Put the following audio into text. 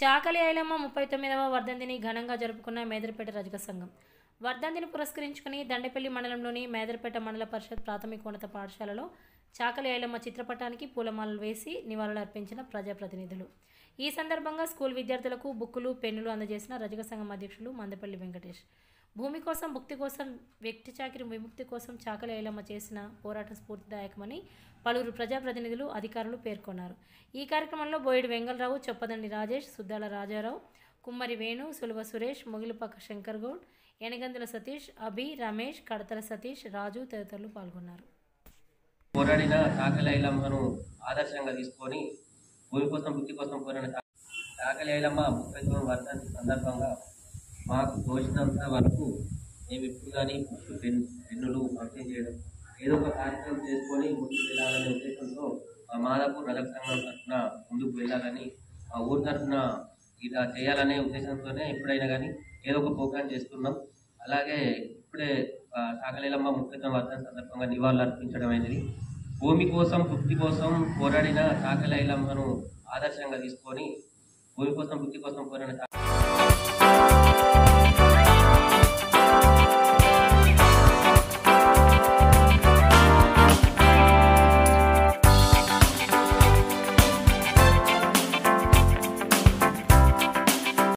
చాకలి ఐలమ్మ 39వ వర్ధంతిని ఘనంగా జరుపుకున్న మేదరపేట రజక సంఘం. వర్ధంతిని పురస్కరించుకుని దండేపల్లి మండలంలోని మేదరపేట మండల పరిషత్ ప్రాథమికోన్నత పాఠశాలలో చాకలి ఐలమ్మ చిత్రపటానికి పూలమాలలు వేసి నివాళులు అర్పించిన ప్రజాప్రతినిధులు. ఈ సందర్భంగా స్కూల్ విద్యార్థులకు బుక్కులు, పెన్నులు అందజేసిన రజక సంఘం అధ్యక్షులు మందపల్లి వెంకటేష్. భూమి కోసం, భుక్తి కోసం, వ్యక్తి చాకిరి విముక్తి కోసం చాకలి ఐలమ్మ చేసిన పోరాటం స్ఫూర్తిదాయకమని పలువురు ప్రజాప్రతినిధులు, అధికారులు పేర్కొన్నారు. ఈ కార్యక్రమంలో బోయిడి వెంగళరావు, చొప్పదండి రాజేష్, సుద్దాల రాజారావు, కుమ్మరి వేణు, సులువ సురేష్, మొగిలిపక్క శంకర్ గౌడ్, ఎనగందుల సతీష్, అభి, రమేష్, కడతల సతీష్, రాజు తదితరులు పాల్గొన్నారు. పోరాడిన చాకలి ఐలమ్మను ఆదర్శంగా తీసుకొని భూమి కోసం, భుక్తి కోసం పోరాడిన చాకలి ఐలమ్మ 39వ వర్ధంతి సందర్భంగా మాకు తోచినంత వరకు మేము ఇప్పుడు కానీ బుక్స్, పెన్నులు పంపిణీ చేయడం, ఏదో ఒక కార్యక్రమం చేసుకొని ముందుకు వెళ్ళాలనే ఉద్దేశంతో మా మాదాపూర్ రజక సంఘం తరఫున ముందుకు వెళ్ళాలని, మా ఊరి తరఫున ఇలా చేయాలనే ఉద్దేశంతోనే ఎప్పుడైనా కానీ ఏదో ఒక ప్రోగ్రాం చేస్తున్నాం. అలాగే ఇప్పుడే చాకలి ఐలమ్మ 39వ వర్ధంతి సందర్భంగా నివాళులు అర్పించడం అనేది. భూమి కోసం, భుక్తి కోసం పోరాడిన చాకలి ఐలమ్మను ఆదర్శంగా తీసుకొని భూమి కోసం, భుక్తి కోసం పోరాడిన